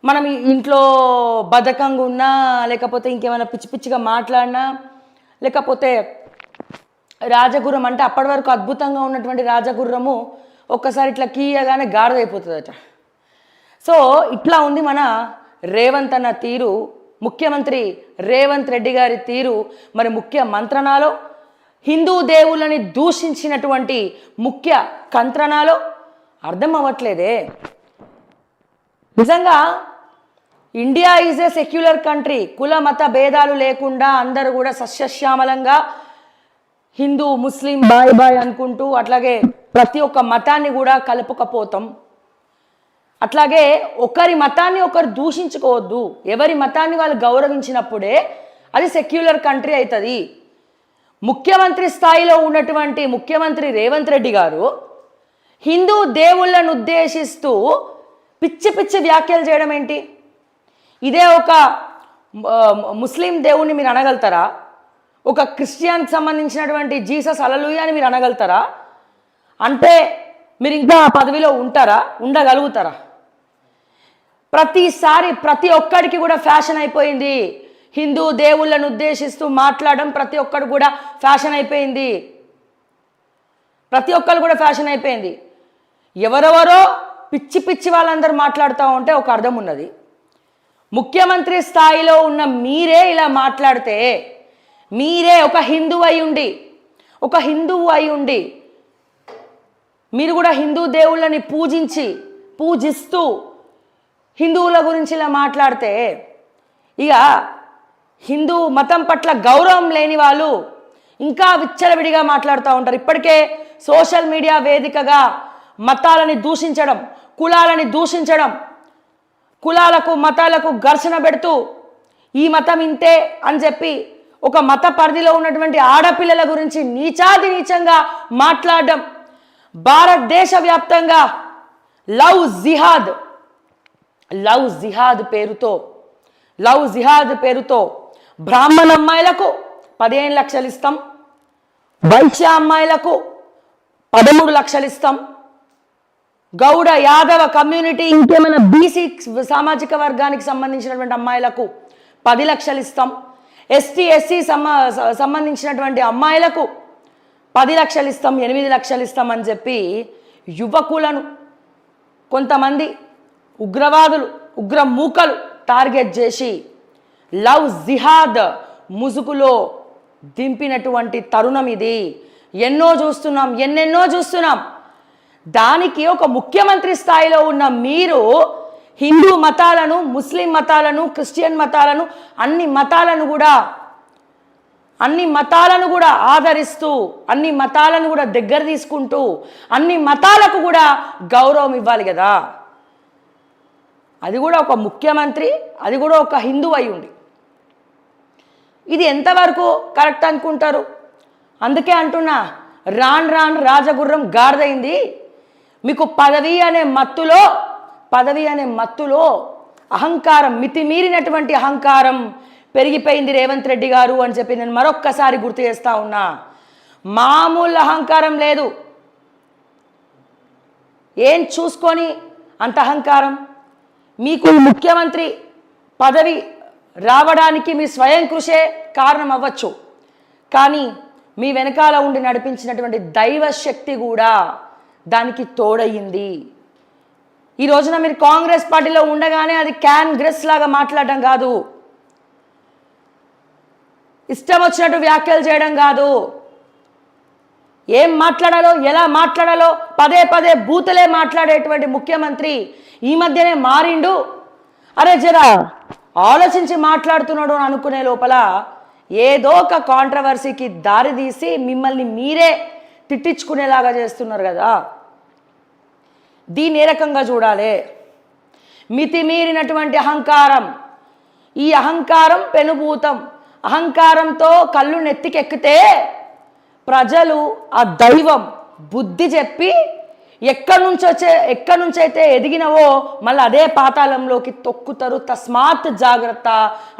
మనం ఇంట్లో బద్ధకంగా ఉన్నా, లేకపోతే ఇంకేమైనా పిచ్చి పిచ్చిగా మాట్లాడినా, లేకపోతే రాజగుర్రం అంటే అప్పటి వరకు అద్భుతంగా ఉన్నటువంటి రాజగుర్రము ఒక్కసారి ఇట్లా కీయగానే గాడిదైపోతుందట. సో ఇట్లా ఉంది మన రేవంత్ అన్న తీరు, ముఖ్యమంత్రి రేవంత్ రెడ్డి గారి తీరు. మరి ముఖ్య మంత్రణాలో హిందూ దేవుళ్ళని దూషించినటువంటి ముఖ్య కంత్రణాలో అర్థం అవ్వట్లేదే. నిజంగా India is a secular country. కుల మత భేదాలు లేకుండా అందరూ కూడా సస్యశ్యామలంగా హిందూ ముస్లిం బాయ్ బాయ్ అనుకుంటూ, అట్లాగే ప్రతి ఒక్క మతాన్ని కూడా కలుపుకపోతాం. అట్లాగే ఒకరి మతాన్ని ఒకరు దూషించుకోవద్దు. ఎవరి మతాన్ని వాళ్ళు గౌరవించినప్పుడే అది సెక్యులర్ కంట్రీ అవుతుంది. ముఖ్యమంత్రి స్థాయిలో ఉన్నటువంటి ముఖ్యమంత్రి రేవంత్ రెడ్డి గారు హిందూ దేవుళ్ళను ఉద్దేశిస్తూ పిచ్చి పిచ్చి వ్యాఖ్యలు చేయడం ఏంటి? ఇదే ఒక ముస్లిం దేవుణ్ణి మీరు అనగలుగుతారా? ఒక క్రిస్టియన్కి సంబంధించినటువంటి జీసస్ హల్లెలూయా అని మీరు అనగలుగుతారా? అంటే మీరు ఇంకా పదవిలో ఉంటారా? ఉండగలుగుతారా? ప్రతిసారి ప్రతి ఒక్కడికి కూడా ఫ్యాషన్ అయిపోయింది. హిందూ దేవుళ్ళను ఉద్దేశిస్తూ మాట్లాడడం ప్రతి ఒక్కడు కూడా ఫ్యాషన్ అయిపోయింది. ప్రతి ఒక్కరు కూడా ఫ్యాషన్ అయిపోయింది. ఎవరెవరో పిచ్చి పిచ్చి వాళ్ళందరూ మాట్లాడుతూ ఉంటే ఒక అర్థం ఉన్నది. ముఖ్యమంత్రి స్థాయిలో ఉన్న మీరే ఇలా మాట్లాడితే, మీరే ఒక హిందువు అయి ఉండి మీరు కూడా హిందూ దేవుళ్ళని పూజిస్తూ హిందువుల గురించి ఇలా మాట్లాడితే, ఇక హిందూ మతం పట్ల గౌరవం లేని వాళ్ళు ఇంకా విచ్చలవిడిగా మాట్లాడుతూ ఉంటారు. ఇప్పటికే సోషల్ మీడియా వేదికగా మతాలని దూషించడం, కులాలని దూషించడం, కులాలకు మతాలకు ఘర్షణ పెడుతూ ఈ మతం ఇంతే అని చెప్పి ఒక మత పరిధిలో ఉన్నటువంటి ఆడపిల్లల గురించి నీచాది నీచంగా మాట్లాడడం, భారతదేశ వ్యాప్తంగా లవ్ జిహాద్ పేరుతో బ్రాహ్మణ అమ్మాయిలకు 15 లక్షలు ఇస్తాం, వైశ్య అమ్మాయిలకు 13 లక్షలు ఇస్తాం, గౌడ యాదవ కమ్యూనిటీ ఇంకేమైనా బీసీ సామాజిక వర్గానికి సంబంధించినటువంటి అమ్మాయిలకు 10 లక్షలు ఇస్తాం, ఎస్టీ ఎస్సీ సంబంధించినటువంటి అమ్మాయిలకు 10 లక్షలు ఇస్తాం, 8 లక్షలు ఇస్తాం అని చెప్పి యువకులను కొంతమంది ఉగ్రవాదులు, ఉగ్ర మూకలు టార్గెట్ చేసి లవ్ జిహాద్ ముసుగులో దింపినటువంటి తరుణం ఇది. ఎన్నెన్నో చూస్తున్నాం. దానికి ఒక ముఖ్యమంత్రి స్థాయిలో ఉన్న మీరు హిందూ మతాలను, ముస్లిం మతాలను, క్రిస్టియన్ మతాలను, అన్ని మతాలను కూడా ఆదరిస్తూ, అన్ని మతాలను కూడా దగ్గర తీసుకుంటూ, అన్ని మతాలకు కూడా గౌరవం ఇవ్వాలి కదా. అది కూడా ఒక ముఖ్యమంత్రి, అది కూడా ఒక హిందూ అయి ఉండి. ఇది ఎంతవరకు కరెక్ట్ అనుకుంటారు? అందుకే అంటున్నా, రాను రాజగుర్రం గాడిదైంది. మీకు పదవి అనే మత్తులో అహంకారం, మితిమీరినటువంటి అహంకారం పెరిగిపోయింది రేవంత్ రెడ్డి గారు అని చెప్పి నేను మరొక్కసారి గుర్తు చేస్తా ఉన్నా. మామూలు అహంకారం లేదు. ఏం చూసుకొని అంత అహంకారం? మీకు ముఖ్యమంత్రి పదవి రావడానికి మీ స్వయం కృషే కారణం అవ్వచ్చు, కానీ మీ వెనకాల ఉండి నడిపించినటువంటి దైవ శక్తి కూడా దానికి తోడయింది. ఈ రోజున మీరు కాంగ్రెస్ పార్టీలో ఉండగానే అది కాంగ్రెస్ లాగా మాట్లాడడం కాదు, ఇష్టం వచ్చినట్టు వ్యాఖ్యలు చేయడం కాదు, ఏం మాట్లాడాలో ఎలా మాట్లాడాలో పదే బూతులే మాట్లాడేటువంటి ముఖ్యమంత్రి ఈ మధ్యనే మారిండు. అరే జరా ఆలోచించి మాట్లాడుతున్నాడు అని అనుకునే లోపల ఏదో ఒక కాంట్రవర్సీకి దారితీసి మిమ్మల్ని మీరే తిట్టించుకునేలాగా చేస్తున్నారు కదా. దీన్ని ఏ రకంగా చూడాలి? మితిమీరినటువంటి అహంకారం. ఈ అహంకారం పెనుభూతం. అహంకారంతో కళ్ళు నెత్తికెక్కితే ప్రజలు ఆ దైవం బుద్ధి చెప్పి ఎక్కడి నుంచైతే ఎదిగినవో మళ్ళీ అదే పాతాళంలోకి తొక్కుతారు. తస్మాత్ జాగ్రత్త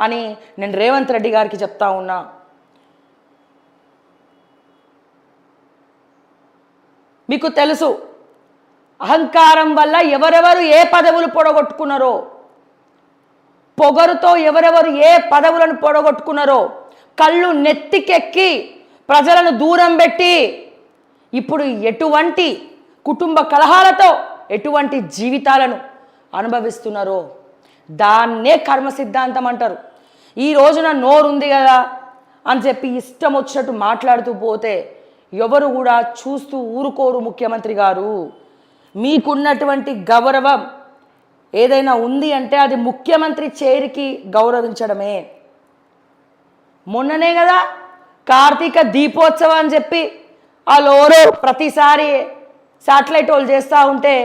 అని నేను రేవంత్ రెడ్డి గారికి చెప్తా ఉన్నా. మీకు తెలుసు అహంకారం వల్ల ఎవరెవరు ఏ పదవులు పొడగొట్టుకున్నారో. పొగరుతో ఎవరెవరు ఏ పదవులను పొడగొట్టుకున్నారో కళ్ళు నెత్తికెక్కి ప్రజలను దూరం పెట్టి ఇప్పుడు ఎటువంటి కుటుంబ కలహాలతో ఎటువంటి జీవితాలను అనుభవిస్తున్నారో దాన్నే కర్మ సిద్ధాంతం అంటారు. ఈ రోజున నోరుంది కదా అని చెప్పి ఇష్టం వచ్చినట్టు మాట్లాడుతూ పోతే ఎవరు కూడా చూస్తూ ఊరుకోరు. ముఖ్యమంత్రి గారు, మీకున్నటువంటి గౌరవం ఏదైనా ఉంది అంటే అది ముఖ్యమంత్రి చైర్కి గౌరవించడమే. మొన్ననే కదా కార్తీక దీపోత్సవం అని చెప్పి వాళ్ళెవరో ప్రతిసారి శాటిలైట్ వాళ్ళు చేస్తూ ఉంటే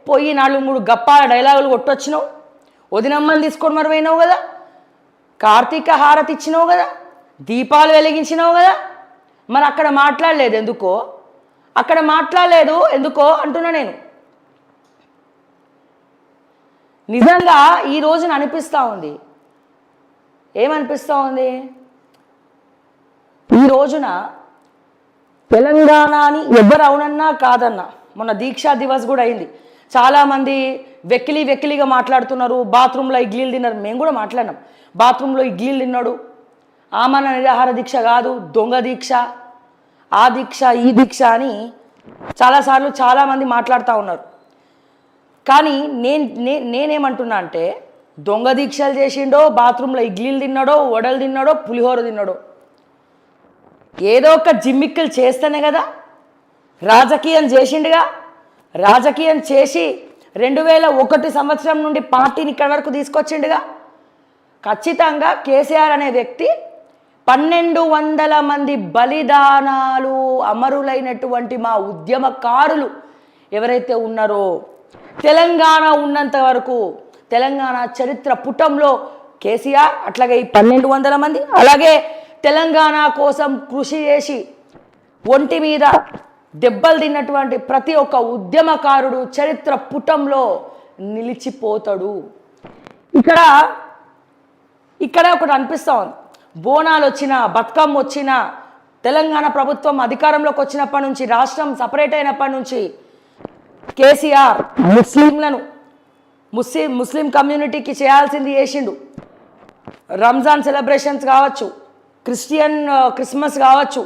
పోయి 4-3 గప్పాల డైలాగులు కొట్టొచ్చినావు, వదినమ్మని తీసుకొని మరి పోయినావు కదా, కార్తీక హారతి ఇచ్చినావు కదా, దీపాలు వెలిగించినావు కదా, మరి అక్కడ మాట్లాడలేదు ఎందుకో, అక్కడ మాట్లాడలేదు ఎందుకో అంటున్నా నేను. నిజంగా ఈ రోజున అనిపిస్తూ ఉంది, ఏమనిపిస్తూ ఉంది, ఈ రోజున తెలంగాణని ఎవరు అవునన్నా కాదన్నా, మొన్న దీక్షా దివస్ కూడా అయింది, చాలామంది వెకిలిగా మాట్లాడుతున్నారు. బాత్రూంలో ఇడ్లీలు తిన్నారు, మేము కూడా మాట్లాడినాం. బాత్రూంలో ఇడ్లీలు తిన్నాడు, ఆమరణ నిరాహార దీక్ష కాదు దొంగ దీక్ష, ఆ దీక్ష ఈ దీక్ష అని చాలాసార్లు చాలామంది మాట్లాడుతూ ఉన్నారు. కానీ నేనేమంటున్నా అంటే దొంగ దీక్షలు చేసిండో, బాత్రూంలో ఇడ్లీలు తిన్నాడో, వడలు తిన్నాడో, పులిహోర తిన్నాడో, ఏదో ఒక జిమ్మిక్కులు చేస్తేనే కదా రాజకీయం చేసిండుగా. రాజకీయం చేసి 2001 సంవత్సరం నుండి పార్టీని ఇక్కడి వరకు తీసుకొచ్చిండుగా. ఖచ్చితంగా కేసీఆర్ అనే వ్యక్తి 1200 మంది బలిదానాలు అమరులైనటువంటి మా ఉద్యమకారులు ఎవరైతే ఉన్నారో, తెలంగాణ ఉన్నంత వరకు తెలంగాణ చరిత్ర పుటంలో కేసీఆర్, అట్లాగే ఈ 1200 మంది, అలాగే తెలంగాణ కోసం కృషి చేసి ఒంటి మీద దెబ్బలు తిన్నటువంటి ప్రతి ఒక్క ఉద్యమకారుడు చరిత్ర పుటంలో నిలిచిపోతాడు. ఇక్కడ ఒకటి అనిపిస్తూ ఉంది, బోనాలు వచ్చినా, బతుకమ్మ వచ్చినా, తెలంగాణ ప్రభుత్వం అధికారంలోకి వచ్చినప్పటి నుంచి, రాష్ట్రం సపరేట్ అయినప్పటి నుంచి కేసీఆర్ ముస్లింలను ముస్లిం కమ్యూనిటీకి చేయాల్సింది చేసిండు. రంజాన్ సెలబ్రేషన్స్ కావచ్చు, క్రిస్మస్ కావచ్చు,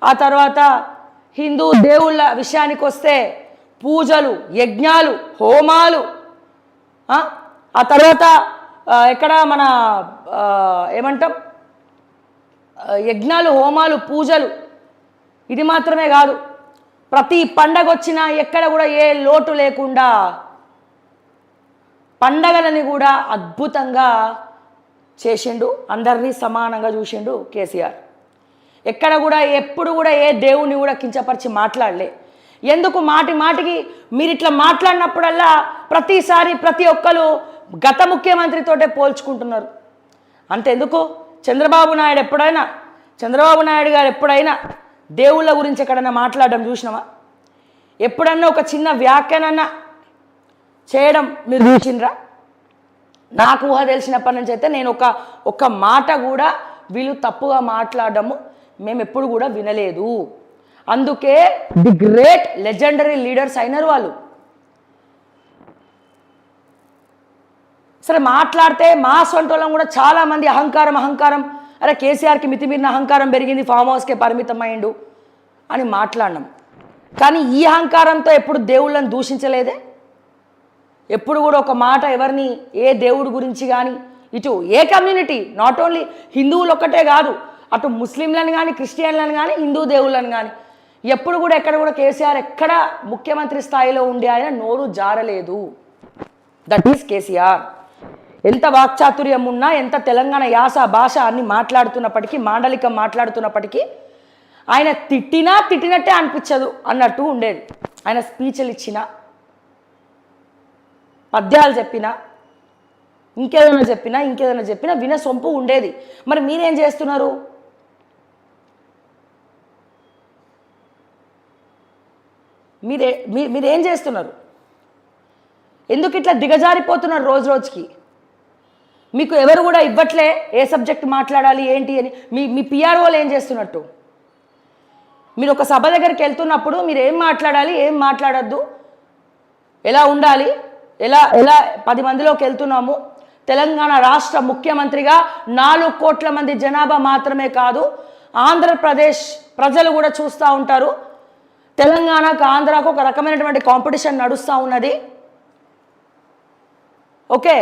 ఆ తర్వాత హిందూ దేవుళ్ళ విషయానికి వస్తే పూజలు, యజ్ఞాలు, హోమాలు, ఆ తర్వాత ఎక్కడ మన ఏమంటాం యజ్ఞాలు, హోమాలు, పూజలు, ఇది మాత్రమే కాదు, ప్రతి పండగ వచ్చినా ఎక్కడ కూడా ఏ లోటు లేకుండా పండగలని కూడా అద్భుతంగా చేసిండు. అందరినీ సమానంగా చూసిండు కేసీఆర్. ఎక్కడ కూడా ఎప్పుడు కూడా ఏ దేవుని కూడా కించపరిచి మాట్లాడలే. ఎందుకు మాటికి మీరు ఇట్లా మాట్లాడినప్పుడల్లా ప్రతిసారి ప్రతి ఒక్కరు గత ముఖ్యమంత్రితోటే పోల్చుకుంటున్నారు. అంతెందుకు చంద్రబాబు నాయుడు గారు ఎప్పుడైనా దేవుళ్ళ గురించి ఎక్కడైనా మాట్లాడడం చూసినావా? ఎప్పుడన్నా ఒక చిన్న వ్యాఖ్యానన్నా చేయడం మీరు చూసిండ్రా? నాకు ఊహ తెలిసినప్పటి నుంచి అయితే నేను ఒక మాట కూడా వీళ్ళు తప్పుగా మాట్లాడము మేము ఎప్పుడు కూడా వినలేదు. అందుకే ది గ్రేట్ లెజెండరీ లీడర్స్ అయినారు వాళ్ళు. సరే మాట్లాడితే మా సొంటోళ్ళం కూడా చాలామంది అహంకారం, అరే కేసీఆర్కి మితిమీరిన అహంకారం పెరిగింది, ఫామ్ హౌస్కే పరిమితం అయ్యిండు అని మాట్లాడినాం. కానీ ఈ అహంకారంతో ఎప్పుడు దేవుళ్ళని దూషించలేదే. ఎప్పుడు కూడా ఒక మాట ఎవరిని ఏ దేవుడి గురించి కానీ, ఇటు ఏ కమ్యూనిటీ, నాట్ ఓన్లీ హిందువులు ఒక్కటే కాదు, అటు ముస్లింలను కానీ, క్రిస్టియన్లను కానీ, హిందూ దేవుళ్ళని కానీ ఎప్పుడు కూడా ఎక్కడ కూడా కేసీఆర్ ఎక్కడ ముఖ్యమంత్రి స్థాయిలో ఉండి ఆయన నోరు జారలేదు. That is KCR. ఎంత వాక్చాతుర్యం ఉన్నా, ఎంత తెలంగాణ యాస భాష అన్ని మాట్లాడుతున్నప్పటికీ, మాండలికం మాట్లాడుతున్నప్పటికీ ఆయన తిట్టినట్టే అనిపించదు అన్నట్టు ఉండేది. ఆయన స్పీచ్లు ఇచ్చినా, పద్యాలు చెప్పినా, ఇంకేదైనా చెప్పినా విన సొంపు ఉండేది. మరి మీరేం చేస్తున్నారు? మీరేం చేస్తున్నారు? ఎందుకు ఇట్లా దిగజారిపోతున్నారు రోజుకి? మీకు ఎవరు కూడా ఇవ్వట్లే ఏ సబ్జెక్ట్ మాట్లాడాలి ఏంటి అని. మీ పిఆర్ఓలు ఏం చేస్తున్నట్టు? మీరు ఒక సభ దగ్గరికి వెళ్తున్నప్పుడు మీరు ఏం మాట్లాడాలి, ఏం మాట్లాడద్దు, ఎలా ఉండాలి, ఎలా 10 మందిలోకి వెళ్తున్నాము, తెలంగాణ రాష్ట్ర ముఖ్యమంత్రిగా 4 కోట్ల మంది జనాభా మాత్రమే కాదు, ఆంధ్రప్రదేశ్ ప్రజలు కూడా చూస్తూ ఉంటారు. తెలంగాణకు ఆంధ్రాకు ఒక రకమైనటువంటి కాంపిటీషన్ నడుస్తూ ఉన్నది. ఓకే,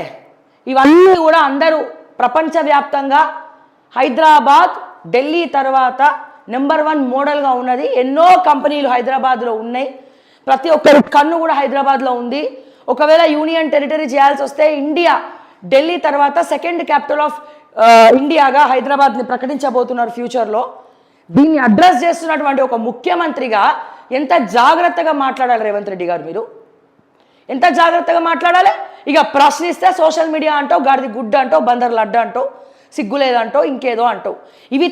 ఇవన్నీ కూడా అందరూ ప్రపంచవ్యాప్తంగా హైదరాబాద్ ఢిల్లీ తర్వాత నెంబర్ 1 మోడల్గా ఉన్నది. ఎన్నో కంపెనీలు హైదరాబాద్లో ఉన్నాయి. ప్రతి ఒక్కరి కన్ను కూడా హైదరాబాద్లో ఉంది. ఒకవేళ యూనియన్ టెరిటరీ చేయాల్సి వస్తే ఇండియా ఢిల్లీ తర్వాత 2nd క్యాపిటల్ ఆఫ్ ఇండియాగా హైదరాబాద్ని ప్రకటించబోతున్నారు ఫ్యూచర్లో. దీన్ని అడ్రస్ చేస్తున్నటువంటి ఒక ముఖ్యమంత్రిగా ఎంత జాగ్రత్తగా మాట్లాడాలి రేవంత్ రెడ్డి గారు? మీరు ఎంత జాగ్రత్తగా మాట్లాడాలి? ఇక ప్రశ్నిస్తే సోషల్ మీడియా అంటావు, గాడిది గుడ్డ అంటావు, బందర్ లడ్డ అంటావు, సిగ్గులేదంటావు, ఇంకేదో అంటావు. ఇవి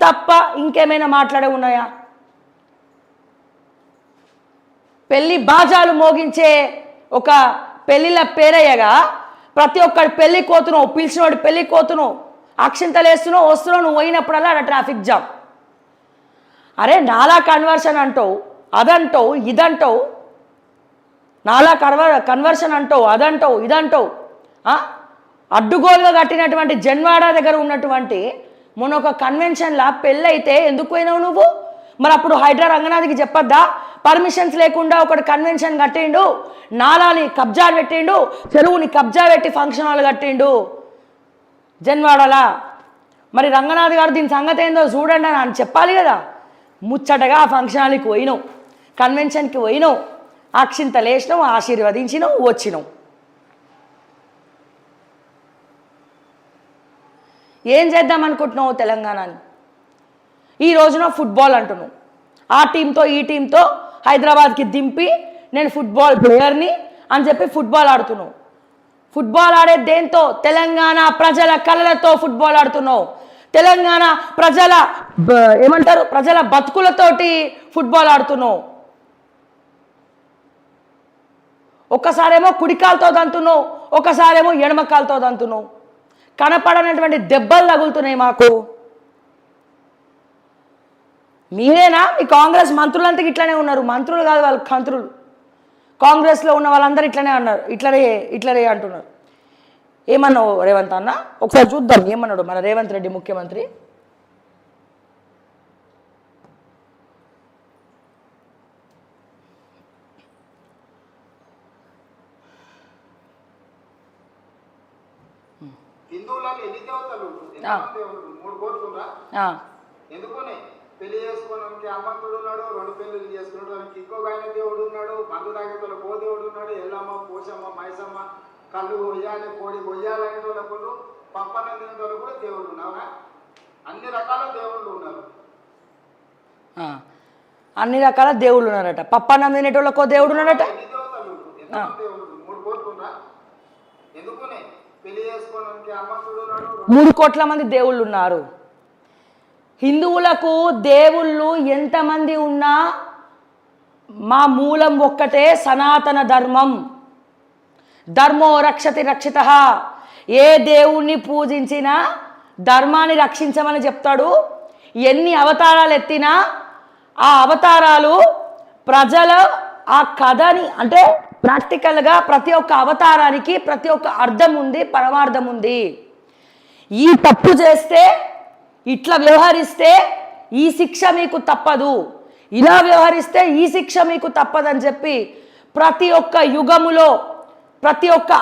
తప్ప ఇంకేమైనా మాట్లాడే ఉన్నాయా? పెళ్లి బాజాలు మోగించే ఒక పెళ్లిల పేరయ్యగా ప్రతి ఒక్కడి పెళ్లి కోతున్నావు, పిలిచినవాడు పెళ్లి కోతున్నావు, అక్షింతలు వేస్తున్నావు, వస్తున్నావు, నువ్వు పోయినప్పుడల్లా అక్కడ ట్రాఫిక్ జామ్. అరే నాలా కన్వర్షన్ అంటావు, అదంటావు, ఇదంటావు, నాలా కన్వర్షన్ అంటావు, అదంటావు, ఇదంటావు. అడ్డుగోలుగా కట్టినటువంటి జన్వాడ దగ్గర ఉన్నటువంటి మొన్న ఒక కన్వెన్షన్లా పెళ్ళైతే ఎందుకు పోయినావు నువ్వు? మరి అప్పుడు హైడ్రా రంగనాథ్కి చెప్పొద్దా? పర్మిషన్స్ లేకుండా ఒకటి కన్వెన్షన్ కట్టిండు, నాలాని కబ్జా పెట్టిండు, చెరువుని కబ్జా పెట్టి ఫంక్షన్ హాల్ కట్టిండు జన్వాడలా. మరి రంగనాథ్ గారు దీని సంగతి ఏందో చూడండి అని చెప్పాలి కదా. ముచ్చటగా ఆ ఫంక్షన్ హాల్కి పోయినావు, కన్వెన్షన్కి పోయినావు, అక్షింతలు వేసినావు, ఆశీర్వదించినావు, వచ్చినావు. ఏం చేద్దాం అనుకుంటున్నావు తెలంగాణని? ఈ రోజున ఫుట్బాల్ అంటున్నావు, ఆ టీంతో ఈ టీంతో హైదరాబాద్కి దింపి నేను ఫుట్బాల్ ప్లేయర్ని అని చెప్పి ఫుట్బాల్ ఆడుతున్నావు. ఫుట్బాల్ ఆడే దేంతో? తెలంగాణ ప్రజల కళలతో ఫుట్బాల్ ఆడుతున్నావు. తెలంగాణ ప్రజల ప్రజల బతుకులతోటి ఫుట్బాల్ ఆడుతున్నావు. ఒక్కసారేమో కుడికాలతో దంతున్నావు, ఒకసారేమో ఎడమకాలతో దంతున్నావు. కనపడనటువంటి దెబ్బలు తగులుతున్నాయి మాకు. మీరేనా? మీ కాంగ్రెస్ మంత్రులంతా ఇట్లనే ఉన్నారు. మంత్రులు కాదు వాళ్ళు, కంత్రులు. కాంగ్రెస్లో ఉన్న వాళ్ళందరూ ఇట్లనే అన్నారు, ఇట్లనే అంటున్నారు. ఏమన్నావు రేవంత్ అన్న? ఒకసారి చూద్దాం ఏమన్నాడు మన రేవంత్ రెడ్డి ముఖ్యమంత్రి. పెళ్లి చేసుకోవడానికి అమ్మకుడు ఉన్నాడు, 2 పెళ్లిళ్ళు చేసుకున్నాడు, ఇంకొక ఆయన దేవుడు ఉన్నాడు, మందు తాగేతలో కో దేవుడు ఉన్నాడు, ఎల్లమ్మ, పోషమ్మ, మైసమ్మ, కళ్ళు కొయ్యాలి, కోడి కొయ్యాలనే వాళ్ళకు, పప్పన్న తినే కూడా దేవుడు ఉన్నావునా? అన్ని రకాల దేవుళ్ళు ఉన్నారు. అన్ని రకాల దేవుళ్ళు ఉన్నారట. పప్పన్నం తినేటోళ్ళకో దేవుడు ఉన్నాడట. ఎన్ని దేవతలు? ఎంతమంది దేవుళ్ళు? 3 కోట్లు ఉన్నా? ఎందుకునే పెళ్లి చేసుకోవడానికి అమ్మకుడు ఉన్నాడు, 3 కోట్ల మంది దేవుళ్ళు ఉన్నారు. హిందువులకు దేవుళ్ళు ఎంతమంది ఉన్నా మా మూలం ఒక్కటే, సనాతన ధర్మం. ధర్మో రక్షతి రక్షిత. ఏ దేవుణ్ణి పూజించినా ధర్మాన్ని రక్షించమని చెప్తాడు. ఎన్ని అవతారాలు ఎత్తినా ఆ అవతారాలు ప్రజల ఆ కథని, అంటే ప్రాక్టికల్గా ప్రతి ఒక్క అవతారానికి ప్రతి ఒక్క అర్థం ఉంది, పరమార్థం ఉంది. ఈ తప్పు చేస్తే, ఇట్లా వ్యవహరిస్తే ఈ శిక్ష మీకు తప్పదు, ఇలా వ్యవహరిస్తే ఈ శిక్ష మీకు తప్పదని చెప్పి ప్రతి ఒక్క యుగములో ప్రతి ఒక్క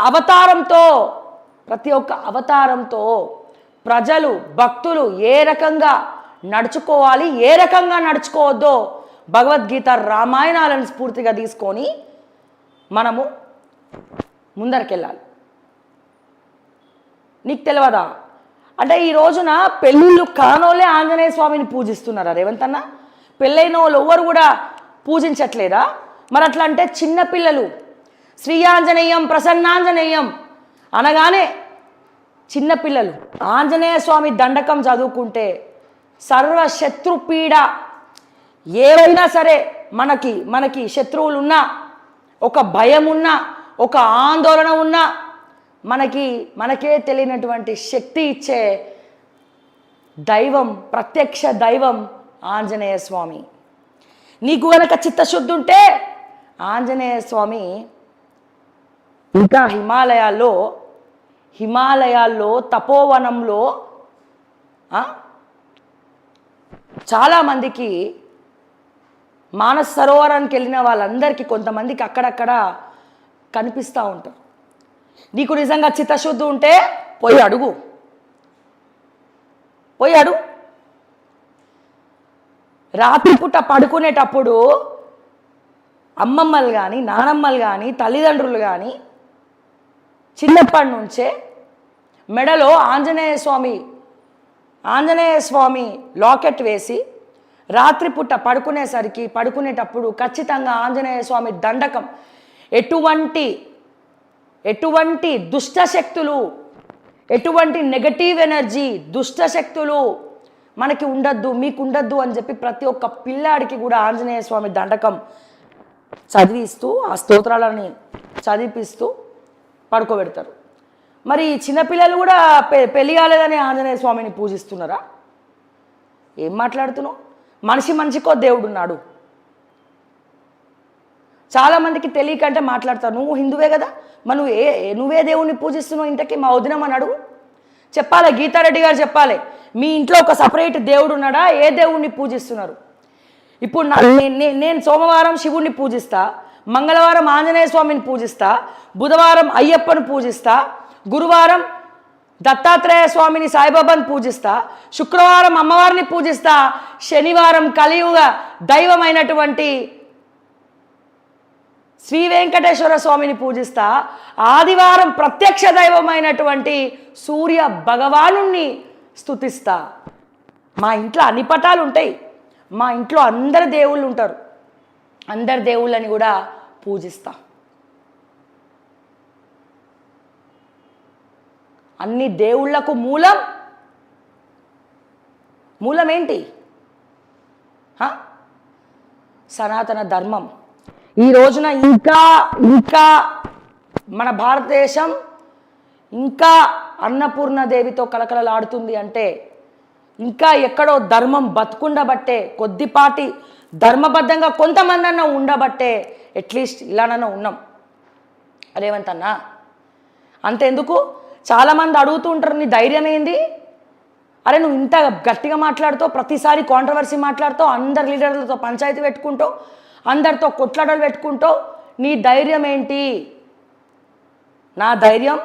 అవతారంతో ప్రజలు, భక్తులు ఏ రకంగా నడుచుకోవాలి, ఏ రకంగా నడుచుకోవద్దో భగవద్గీత, రామాయణాలను స్ఫూర్తిగా తీసుకొని మనము ముందరికెళ్ళాలి. నీకు తెలియదా? అంటే ఈ రోజున పెళ్ళిళ్ళు కానోళ్ళే ఆంజనేయ స్వామిని పూజిస్తున్నారా రేవంత్ అన్న? పెళ్ళైన వాళ్ళు ఎవరు కూడా పూజించట్లేదా? మరి అట్లా అంటే చిన్నపిల్లలు శ్రీయాంజనేయం ప్రసన్నాంజనేయం అనగానే చిన్నపిల్లలు ఆంజనేయ స్వామి దండకం చదువుకుంటే సర్వశత్రుపీడ ఏవైనా సరే, మనకి శత్రువులు ఉన్నా, ఒక భయం ఉన్నా, ఒక ఆందోళన ఉన్నా, మనకే తెలియనటువంటి శక్తి ఇచ్చే దైవం, ప్రత్యక్ష దైవం ఆంజనేయ స్వామి. నీకు గనక చిత్తశుద్ధి ఉంటే ఆంజనేయ స్వామి ఇంకా హిమాలయాల్లో హిమాలయాల్లో తపోవనంలో చాలామందికి మానస సరోవరానికి వెళ్ళిన వాళ్ళందరికీ కొంతమందికి అక్కడక్కడ కనిపిస్తూ ఉంటారు. నీకు నిజంగా చిత్తశుద్ధి ఉంటే పోయి అడుగు. రాత్రిపూట పడుకునేటప్పుడు అమ్మమ్మలు కానీ నానమ్మలు కానీ తల్లిదండ్రులు కానీ చిన్నప్పటి నుంచే మెడలో ఆంజనేయ స్వామి లాకెట్ వేసి రాత్రిపూట పడుకునేటప్పుడు ఖచ్చితంగా ఆంజనేయ స్వామి దండకం, ఎటువంటి దుష్టశక్తులు, ఎటువంటి నెగటివ్ ఎనర్జీ, దుష్టశక్తులు మనకి ఉండద్దు, మీకు ఉండద్దు అని చెప్పి ప్రతి ఒక్క పిల్లాడికి కూడా ఆంజనేయ స్వామి దండకం చదివిస్తూ ఆ స్తోత్రాలని చదివిపిస్తూ పడుకోబెడతారు. మరి చిన్నపిల్లలు కూడా పెళ్ళి కాలేదని ఆంజనేయ స్వామిని పూజిస్తున్నారా? ఏం మాట్లాడుతున్నావు? మనిషికో దేవుడు ఉన్నాడు. చాలామందికి తెలియకంటే మాట్లాడతావు. నువ్వు హిందువే కదా, మరి నువ్వే దేవుణ్ణి పూజిస్తున్నావు ఇంతకీ మా వదినమని అడుగు. చెప్పాలి, గీతారెడ్డి గారు చెప్పాలి, మీ ఇంట్లో ఒక సపరేట్ దేవుడు ఉన్నాడా? ఏ దేవుణ్ణి పూజిస్తున్నారు? ఇప్పుడు నేను సోమవారం శివుణ్ణి పూజిస్తా, మంగళవారం ఆంజనేయ స్వామిని పూజిస్తా, బుధవారం అయ్యప్పను పూజిస్తా, గురువారం దత్తాత్రేయ స్వామిని సాయిబాబాని పూజిస్తా, శుక్రవారం అమ్మవారిని పూజిస్తా, శనివారం కలియుగ దైవమైనటువంటి శ్రీ వెంకటేశ్వర స్వామిని పూజిస్తా, ఆదివారం ప్రత్యక్ష దైవమైనటువంటి సూర్య భగవాను స్తుతిస్తా. మా ఇంట్లో అన్ని పటాలు ఉంటాయి, మా ఇంట్లో అందరు దేవుళ్ళు ఉంటారు, అందరు దేవుళ్ళని కూడా పూజిస్తా. అన్ని దేవుళ్లకు మూలం ఏంటి? సనాతన ధర్మం. ఈ రోజున ఇంకా మన భారతదేశం ఇంకా అన్నపూర్ణదేవితో కలకలలాడుతుంది అంటే ఇంకా ఎక్కడో ధర్మం బతుకుండబట్టే, కొద్దిపాటి ధర్మబద్ధంగా కొంతమంది అన్న ఉండబట్టే అట్లీస్ట్ ఇలానన్నా ఉన్నాం. రేవంత్ అన్న అంతెందుకు, చాలామంది అడుగుతూ ఉంటారు, నీ ధైర్యం ఏంది? అరే నువ్వు ఇంత గట్టిగా మాట్లాడుతావు, ప్రతిసారి కాంట్రవర్సీ మాట్లాడుతావు, అందరి లీడర్లతో పంచాయతీ పెట్టుకుంటావు, అందరితో కొట్లాటలు పెట్టుకుంటావు, నీ ధైర్యం ఏంటి? నా ధైర్యం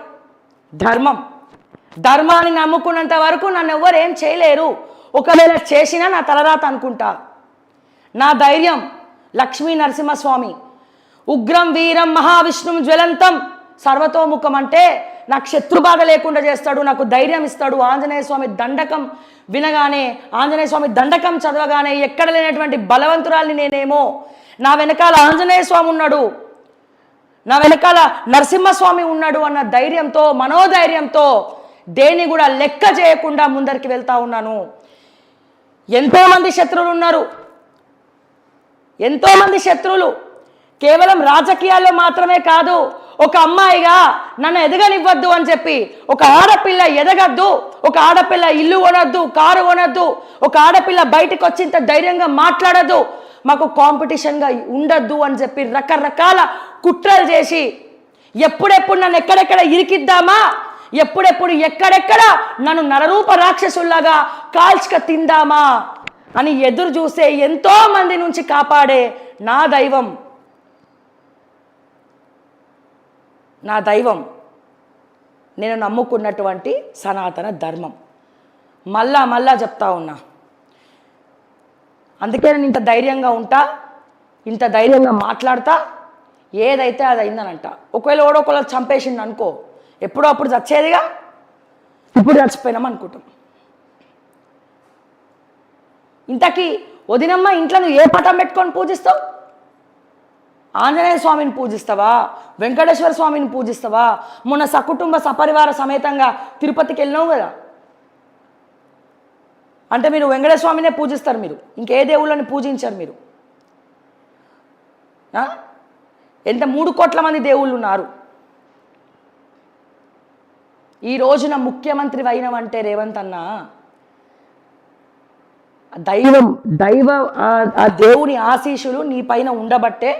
ధర్మాన్ని నమ్ముకున్నంత వరకు నన్ను ఎవ్వరు ఏం చేయలేరు. ఒకవేళ చేసినా నా తలరాత అనుకుంటా. నా ధైర్యం లక్ష్మీ నరసింహస్వామి, ఉగ్రం వీరం మహావిష్ణుం జ్వలంతం సర్వతోముఖం. అంటే నాకు శత్రుబాధ లేకుండా చేస్తాడు, నాకు ధైర్యం ఇస్తాడు. ఆంజనేయ స్వామి దండకం వినగానే, ఆంజనేయ స్వామి దండకం చదవగానే ఎక్కడ లేనటువంటి బలవంతురాల్ని నేనేమో, నా వెనకాల ఆంజనేయ స్వామి ఉన్నాడు, నా వెనకాల నరసింహస్వామి ఉన్నాడు అన్న ధైర్యంతో, మనోధైర్యంతో దేన్ని కూడా లెక్క చేయకుండా ముందరికి వెళ్తా ఉన్నాను. ఎంతోమంది శత్రువులు ఉన్నారు, ఎంతోమంది శత్రువులు. కేవలం రాజకీయాల్లో మాత్రమే కాదు, ఒక అమ్మాయిగా నన్ను ఎదగనివ్వద్దు అని చెప్పి, ఒక ఆడపిల్ల ఎదగద్దు, ఒక ఆడపిల్ల ఇల్లు కొనొద్దు, కారు కొనొద్దు, ఒక ఆడపిల్ల బయటకు వచ్చి ఇంత ధైర్యంగా మాట్లాడద్దు, మాకు కాంపిటీషన్గా ఉండద్దు అని చెప్పి రకరకాల కుట్రలు చేసి ఎప్పుడెప్పుడు నన్ను ఎక్కడెక్కడ ఇరికిద్దామా, ఎప్పుడెప్పుడు ఎక్కడెక్కడ నన్ను నరరూప రాక్షసుల్లాగా కాల్చుక తిందామా అని ఎదురు చూసే ఎంతో మంది నుంచి కాపాడే నా దైవం నేను నమ్ముకున్నటువంటి సనాతన ధర్మం. మళ్ళా చెప్తా ఉన్నా. అందుకే నేను ఇంత ధైర్యంగా ఉంటా, ఇంత ధైర్యంగా మాట్లాడతా. ఏదైతే అది అయిందనంట. ఒకవేళ ఒకళ్ళు చంపేసింది అనుకో, ఎప్పుడో అప్పుడు చచ్చేదిగా, ఇప్పుడు చచ్చిపోయినాం అనుకుంటాం. ఇంతకీ వదినమ్మ ఇంట్లో నువ్వు ఏ పటం పెట్టుకొని పూజిస్తావు? ఆంజనేయ స్వామిని పూజిస్తావా? వెంకటేశ్వర స్వామిని పూజిస్తావా? మొన్న సకుటుంబ సపరివార సమేతంగా తిరుపతికి వెళ్ళినావు కదా, అంటే మీరు వెంకటేశ్వర స్వామినే పూజిస్తారు, మీరు ఇంకే దేవుళ్ళని పూజించారు మీరు. ఎంత 3 కోట్ల మంది దేవుళ్ళు ఉన్నారు. ఈ రోజున ముఖ్యమంత్రి అయినవంటే రేవంత్ అన్న ఆ దేవుని ఆశీస్సులు నీ పైన ఉండబట్టే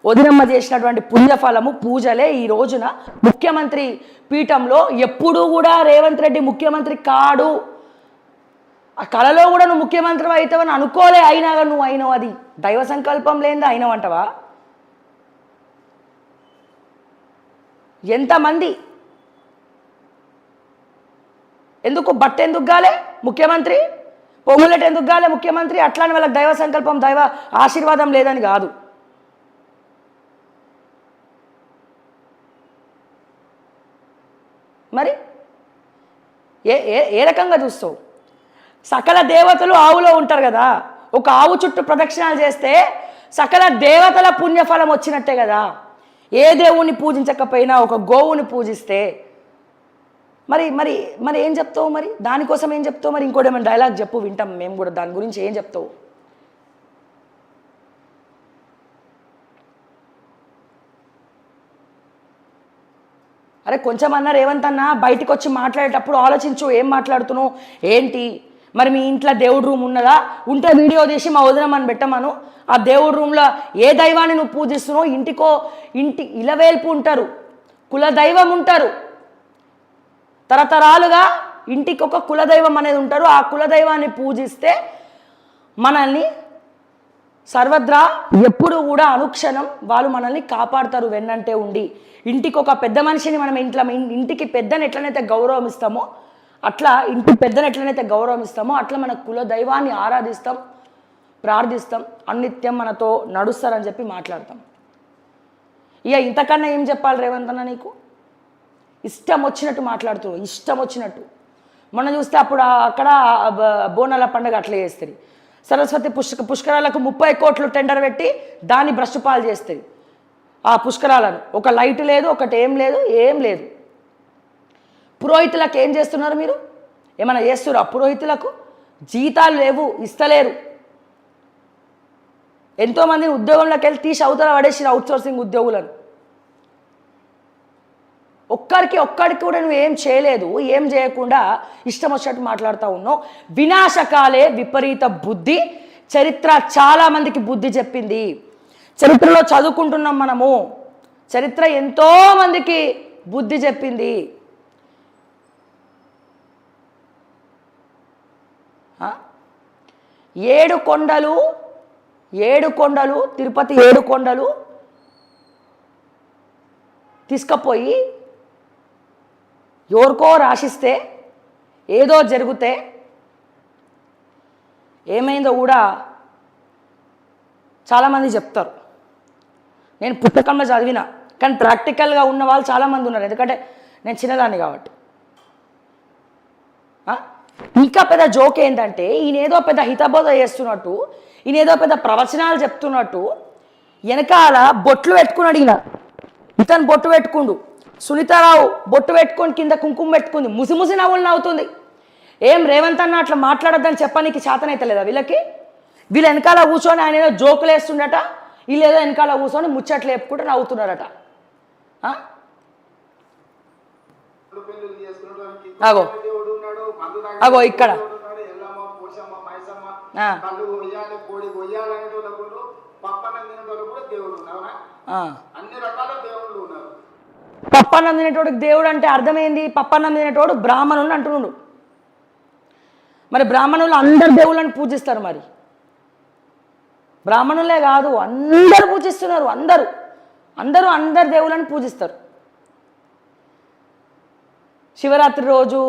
వదినమ్మ చేసినటువంటి పుణ్యఫలము పూజలే ఈ రోజున ముఖ్యమంత్రి పీఠంలో ఎప్పుడూ కూడా రేవంత్ రెడ్డి ముఖ్యమంత్రి కాడు, ఆ కళలో కూడా నువ్వు ముఖ్యమంత్రి అవుతావని అనుకోలే, అయినా నువ్వు అయినావు. అది దైవ సంకల్పం లేనిదా అయినావంటవా? ఎంతమంది ఎందుకు ఎందుకు గాలే ముఖ్యమంత్రి, పొంగులెట్ ఎందుకు గాలే ముఖ్యమంత్రి? అట్లానే వాళ్ళకి దైవ సంకల్పం దైవ ఆశీర్వాదం లేదని కాదు. మరి ఏ ఏ రకంగా చూస్తావు? సకల దేవతలు ఆవులో ఉంటారు కదా, ఒక ఆవు చుట్టూ ప్రదక్షిణాలు చేస్తే సకల దేవతల పుణ్యఫలం వచ్చినట్టే కదా. ఏ దేవుణ్ణి పూజించకపోయినా ఒక గోవుని పూజిస్తే మరి మరి మరి ఏం చెప్తావు? మరి దానికోసం ఏం చెప్తావు? మరి ఇంకోటి ఏమైనా డైలాగ్ చెప్పు, వింటాం మేము కూడా. దాని గురించి ఏం చెప్తావు? అరే కొంచెం అన్నా రేవంత్ అన్న బయటకు వచ్చి మాట్లాడేటప్పుడు ఆలోచించు, ఏం మాట్లాడుతున్నావు ఏంటి? మరి మీ ఇంట్లో దేవుడు రూమ్ ఉన్నదా? ఉంటే వీడియో తీసి మా వదినమ్మని పెట్టమను. ఆ దేవుడు రూమ్లో ఏ దైవాన్ని నువ్వు పూజిస్తున్నావు? ఇంటి ఇలవేల్పు ఉంటారు, కులదైవం ఉంటారు, తరతరాలుగా ఇంటికి ఒక కులదైవం అనేది ఉంటారు. ఆ కులదైవాన్ని పూజిస్తే మనల్ని సర్వద్రా ఎప్పుడు కూడా అనుక్షణం వాళ్ళు మనల్ని కాపాడుతారు వెన్నంటే ఉండి. ఇంటికి ఒక పెద్ద మనిషిని మనం ఇంటికి పెద్దని ఎట్లనైతే గౌరవం ఇస్తామో అట్లా ఇంటి పెద్దని ఎట్లనైతే గౌరవం ఇస్తామో అట్లా మన కులదైవాన్ని ఆరాధిస్తాం, ప్రార్థిస్తాం, అన్నిత్యం మనతో నడుస్తారని చెప్పి మాట్లాడతాం. ఇక ఇంతకన్నా ఏం చెప్పాలి రేవంత్ అన్న? నీకు ఇష్టం వచ్చినట్టు మాట్లాడుతూ, ఇష్టం వచ్చినట్టు. మొన్న చూస్తే అప్పుడు అక్కడ బోనాల పండుగ అట్లా చేస్తుంది. సరస్వతి పుష్కరాలకు 30 కోట్లు టెండర్ పెట్టి దాన్ని భ్రష్టుపాలు చేస్తుంది. ఆ పుష్కరాలను ఒక లైట్ లేదు, ఒకటి ఏం లేదు. పురోహితులకు ఏం చేస్తున్నారు మీరు? ఏమైనా చేస్తున్నారు? పురోహితులకు జీతాలు లేవు, ఇస్తలేరు. ఎంతోమందిని ఉద్యోగంలోకి వెళ్ళి తీసి అవతల పడేసిన అవుట్సోర్సింగ్ ఉద్యోగులను. ఒక్కడికి కూడా నువ్వు ఏం చేయలేదు. ఏం చేయకుండా ఇష్టం వచ్చినట్టు మాట్లాడుతూ ఉన్నావు. వినాశకాలే విపరీత బుద్ధి. చరిత్ర చాలామందికి బుద్ధి చెప్పింది. చరిత్రలో చదువుకుంటున్నాం మనము. చరిత్ర ఎంతోమందికి బుద్ధి చెప్పింది. ఏడు కొండలు తిరుపతి 7 కొండలు తీసుకుపోయి ఎవరికో రాసిస్తే ఏదో జరిగితే ఏమైందో కూడా చాలామంది చెప్తారు. నేను పుస్తకంలో చదివిన, కానీ ప్రాక్టికల్గా ఉన్న వాళ్ళు చాలామంది ఉన్నారు. ఎందుకంటే నేను చిన్నదాన్ని కాబట్టి. ఇంకా పెద్ద జోక్ ఏంటంటే ఈయనేదో పెద్ద హితబోధ చేస్తున్నట్టు, ఈయనేదో పెద్ద ప్రవచనాలు చెప్తున్నట్టు వెనకాల బొట్లు పెట్టుకున్నాడు. ఇతను బొట్టు పెట్టుకుండు, సునీతారావు బొట్టు పెట్టుకొని కింద కుంకుమ పెట్టుకుంది, ముసి నవ్వులు నవ్వుతుంది. ఏం రేవంత్ అన్న అట్లా మాట్లాడొద్దని చెప్పనీకి చేతనైతే లేదా వీళ్ళకి? వీళ్ళు వెనకాల కూర్చొని ఆయన ఏదో జోకులు వేస్తుండట, వీళ్ళు ఏదో వెనకాల కూర్చొని ముచ్చట్లు వేపుకుంటూ నవ్వుతున్నారట. అగో ఇక్కడ పప్పన్నం తినేటోడికి దేవుడు అంటే అర్థమైంది. పప్పన్నం తినేటోడు బ్రాహ్మణులు అంటున్నాడు. మరి బ్రాహ్మణులు అందరు దేవుళ్ళని పూజిస్తారు. మరి బ్రాహ్మణులే కాదు, అందరు పూజిస్తున్నారు. అందరు దేవుళ్ళని పూజిస్తారు. శివరాత్రి రోజు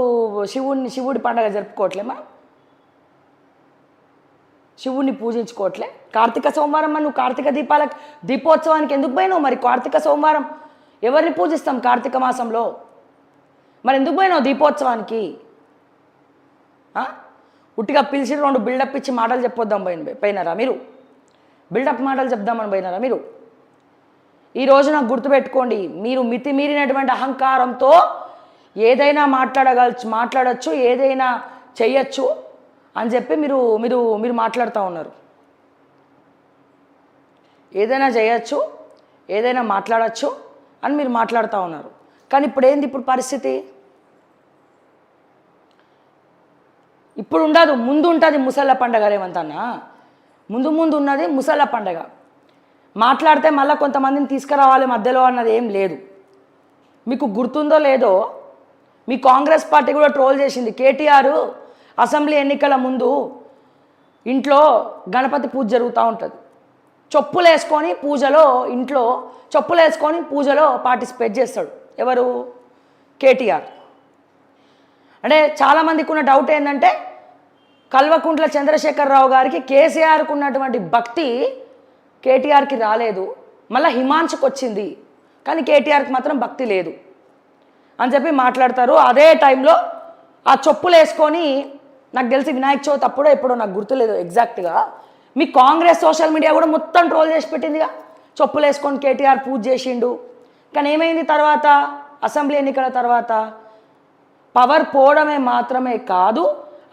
శివుడి పండగ జరుపుకోవట్లే, మనం శివుడిని పూజించుకోవట్లే. కార్తీక సోమవారం నువ్వు కార్తీక దీపోత్సవానికి ఎందుకు పోయినావు? మరి కార్తీక సోమవారం ఎవరిని పూజిస్తాం కార్తీక మాసంలో? మరి ఎందుకు పోయినావు దీపోత్సవానికి? ఉట్టిగా పిలిచి 2 బిల్డప్ ఇచ్చి మాటలు చెప్పొద్దాం పోయినారా మీరు? బిల్డప్ మాటలు చెప్దామని పోయినారా మీరు? ఈ రోజు నాకు గుర్తుపెట్టుకోండి, మీరు మితిమీరినటువంటి అహంకారంతో ఏదైనా మాట్లాడచ్చు, ఏదైనా చెయ్యొచ్చు అని చెప్పి మీరు మాట్లాడుతూ ఉన్నారు. ఏదైనా చేయొచ్చు, ఏదైనా మాట్లాడచ్చు అని మీరు మాట్లాడుతూ ఉన్నారు. కానీ ఇప్పుడు పరిస్థితి? ఇప్పుడు ముందు ఉంటుంది ముసళ్ళ పండగ. రేవంత్ అన్న ముందు ఉన్నది ముసళ్ళ పండగ. మాట్లాడితే మళ్ళీ కొంతమందిని తీసుకురావాలి మధ్యలో అన్నది ఏం లేదు. మీకు గుర్తుందో లేదో, మీ కాంగ్రెస్ పార్టీ కూడా ట్రోల్ చేసింది. కేటీఆర్ అసెంబ్లీ ఎన్నికల ముందు ఇంట్లో గణపతి పూజ జరుగుతూ ఉంటుంది, చెప్పులు వేసుకొని పూజలో, ఇంట్లో చెప్పులు వేసుకొని పూజలో పార్టిసిపేట్ చేస్తాడు. ఎవరు? కేటీఆర్. అంటే చాలామందికి ఉన్న డౌట్ ఏంటంటే కల్వకుంట్ల చంద్రశేఖరరావు గారికి కేసీఆర్కు ఉన్నటువంటి భక్తి కేటీఆర్కి రాలేదు, మళ్ళీ హిమాంశుకు వచ్చింది, కానీ కేటీఆర్కి మాత్రం భక్తి లేదు అని చెప్పి మాట్లాడతారు. అదే టైంలో ఆ చెప్పులు వేసుకొని, నాకు తెలిసి వినాయక చవితి అప్పుడో ఎప్పుడో, నాకు గుర్తులేదు ఎగ్జాక్ట్గా, మీ కాంగ్రెస్ సోషల్ మీడియా కూడా మొత్తం ట్రోల్ చేసి పెట్టిందిగా. చెప్పులు వేసుకొని కేటీఆర్ పూజ చేసిండు. కానీ ఏమైంది తర్వాత? అసెంబ్లీ ఎన్నికల తర్వాత పవర్ పోవడమే మాత్రమే కాదు,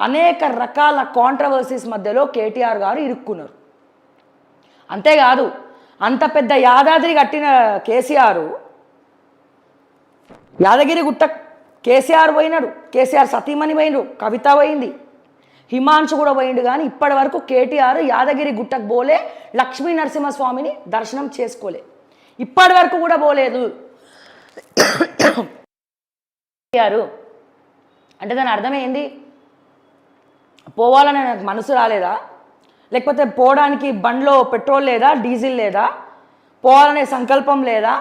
అనేక రకాల కాంట్రవర్సీస్ మధ్యలో కేటీఆర్ గారు ఇరుక్కున్నారు. అంతేకాదు, అంత పెద్ద యాదాద్రి కట్టిన కేసీఆర్, యాదగిరి గుట్ట కేసీఆర్ పోయినాడు, కేసీఆర్ సతీమణి పోయిండు, కవిత పోయింది, హిమాంశు కూడా పోయిండు. కానీ ఇప్పటి వరకు కేటీఆర్ యాదగిరి గుట్టకు పోలే, లక్ష్మీ నరసింహస్వామిని దర్శనం చేసుకోలే, ఇప్పటి వరకు కూడా పోలేదు. కేటీఆర్ అంటే దాని అర్థం ఏంది? పోవాలని నాకు మనసు రాలేదా? లేకపోతే పోవడానికి బండ్లో పెట్రోల్ లేదా, డీజిల్ లేదా, పోవాలనే సంకల్పం లేదా,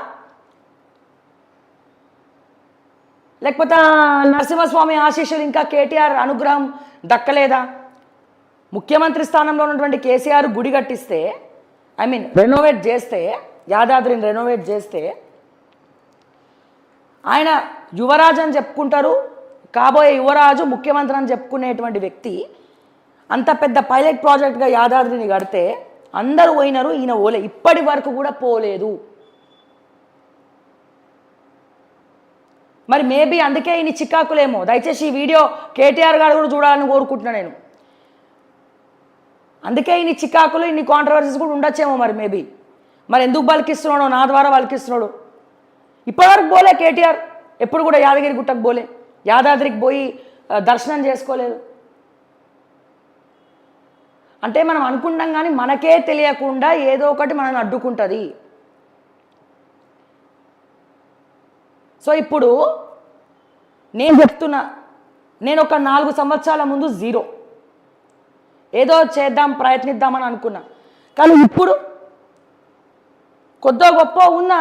లేకపోతే నరసింహస్వామి ఆశీస్సులు ఇంకా కేటీఆర్ అనుగ్రహం దక్కలేదా? ముఖ్యమంత్రి స్థానంలో ఉన్నటువంటి కేసీఆర్ గుడి కట్టిస్తే, రెనోవేట్ చేస్తే, యాదాద్రిని రెనోవేట్ చేస్తే, ఆయన యువరాజు అని చెప్పుకుంటారు, కాబోయే యువరాజు ముఖ్యమంత్రి అని చెప్పుకునేటువంటి వ్యక్తి అంత పెద్ద పైలట్ ప్రాజెక్ట్గా యాదాద్రిని కడితే అందరూ పోయినారు, ఈయన పోలే, ఇప్పటి వరకు కూడా పోలేదు. మరి మేబీ అందుకే ఈయన చికాకులేమో. దయచేసి ఈ వీడియో కేటీఆర్ గారు కూడా చూడాలని కోరుకుంటున్నాను నేను. అందుకే ఈయన చికాకులు, ఇన్ని కాంట్రవర్సీస్ కూడా ఉండొచ్చేమో మరి మేబీ. మరి ఎందుకు బలికిస్తున్నాడో, నా ద్వారా బలికిస్తున్నాడు. ఇప్పటివరకు పోలే కేటీఆర్, ఎప్పుడు కూడా యాదగిరి గుట్టకు పోలే, యాదాద్రికి పోయి దర్శనం చేసుకోలేదు. అంటే మనం అనుకుంటాం కానీ మనకే తెలియకుండా ఏదో ఒకటి మనల్ని అడ్డుకుంటుంది. సో ఇప్పుడు నేను చెప్తున్నా, నేను ఒక 4 సంవత్సరాల ముందు జీరో, ఏదో చేద్దాం ప్రయత్నిద్దామని అనుకున్నా. కానీ ఇప్పుడు కొద్దో గొప్ప ఉన్న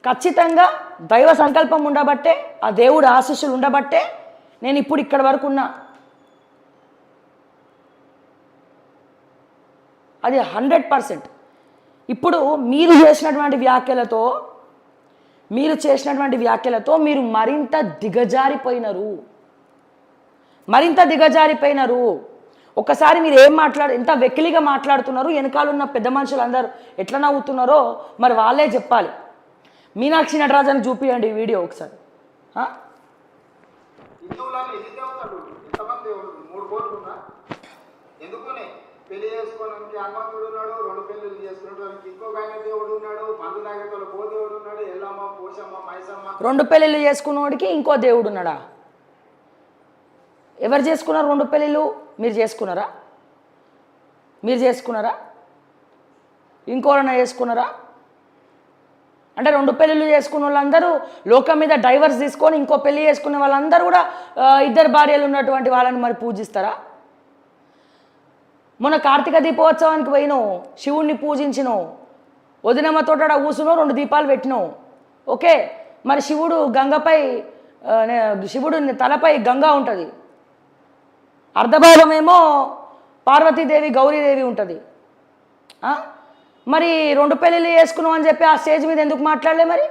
ఖచ్చితంగా దైవ సంకల్పం ఉండబట్టే, ఆ దేవుడు ఆశీస్సులు ఉండబట్టే నేను ఇప్పుడు ఇక్కడ వరకు ఉన్నా. అది 100%. ఇప్పుడు మీరు చేసినటువంటి వ్యాఖ్యలతో మీరు మరింత దిగజారిపోయినారు. ఒకసారి మీరు ఏం ఎంత వెకిలిగా మాట్లాడుతున్నారు, వెనకాలన్న పెద్ద మనుషులందరూ ఎట్లా నవ్వుతున్నారో మరి వాళ్ళే చెప్పాలి. మీనాక్షి నటరాజన్ చూపియండి ఈ వీడియో ఒకసారి. పెళ్లి చేసుకోవడానికి హనుమంతుడు ఉన్నాడు, 2 పెళ్లిళ్ళు చేసుకునేటానికి ఇంకొక ఆయన దేవుడు ఉన్నాడు, మందు తాగేటోళ్ళు కో దేవుడు ఉన్నాడు, ఎల్లమ్మ, పోషమ్మ, మైసమ్మ. 2 పెళ్లిళ్ళు చేసుకున్నోడికి ఇంకో దేవుడు ఉన్నాడా? ఎవరు చేసుకున్నారు 2 పెళ్లిళ్ళు? మీరు చేసుకున్నారా? ఇంకోరన్నా చేసుకున్నారా? అంటే 2 పెళ్లిళ్ళు చేసుకున్న వాళ్ళందరూ లోకం మీద డైవర్స్ తీసుకొని ఇంకో పెళ్లి చేసుకునే వాళ్ళందరూ కూడా 2 భార్యలు ఉన్నటువంటి వాళ్ళని మరి పూజిస్తారా? మొన్న కార్తీక దీపోత్సవానికి పోయినావు, శివుణ్ణి పూజించినావు, వదినమ్మతో కూసును 2 దీపాలు పెట్టినావు. ఓకే, మరి శివుడు తలపై గంగా ఉంటుంది, అర్ధభాగమేమో పార్వతీదేవి గౌరీదేవి ఉంటుంది. మరి 2 పెళ్ళిళ్ళు చేసుకున్నావు అని చెప్పి ఆ స్టేజ్ మీద ఎందుకు మాట్లాడలే? మరి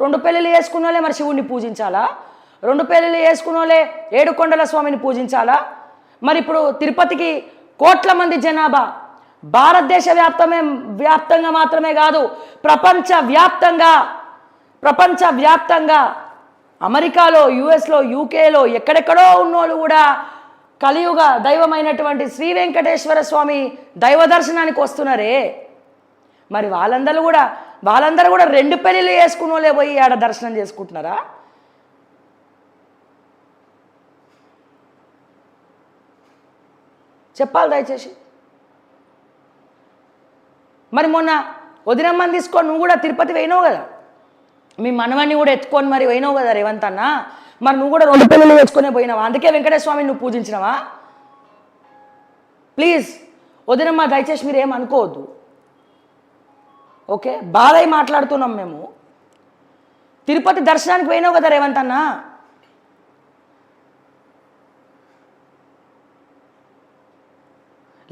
2 పెళ్ళిళ్ళు చేసుకున్న వాళ్ళే మరి శివుణ్ణి పూజించాలా? 2 పెళ్ళిళ్ళు చేసుకున్న వాళ్ళే ఏడుకొండల స్వామిని పూజించాలా? మరి ఇప్పుడు తిరుపతికి కోట్ల మంది జనాభా, భారతదేశ వ్యాప్తంగా మాత్రమే కాదు, ప్రపంచవ్యాప్తంగా అమెరికాలో, యుఎస్లో, యూకేలో ఎక్కడెక్కడో ఉన్నోళ్ళు కూడా కలియుగ దైవమైనటువంటి శ్రీ వెంకటేశ్వర స్వామి దైవ దర్శనానికి వస్తున్నారే. మరి వాళ్ళందరూ కూడా 2 పెళ్ళిళ్ళు చేసుకున్న వాళ్ళే పోయి ఆడ దర్శనం చేసుకుంటున్నారా? చెప్పాలి దయచేసి. మరి మొన్న వదినమ్మని తీసుకొని నువ్వు కూడా తిరుపతి పోయినావు కదా, మీ మనవన్ని కూడా ఎత్తుకొని మరి పోయినావు కదా రేవంత్ అన్న, మరి నువ్వు కూడా 2 పెళ్ళిళ్ళు తెచ్చుకునే పోయినావా? అందుకే వెంకటేశ్వర స్వామిని నువ్వు పూజించినవా? ప్లీజ్ వదినమ్మ దయచేసి మీరు ఏం అనుకోవద్దు, ఓకే? బాగా మాట్లాడుతున్నాం మేము. తిరుపతి దర్శనానికి పోయినావు కదా రేవంత్ అన్న,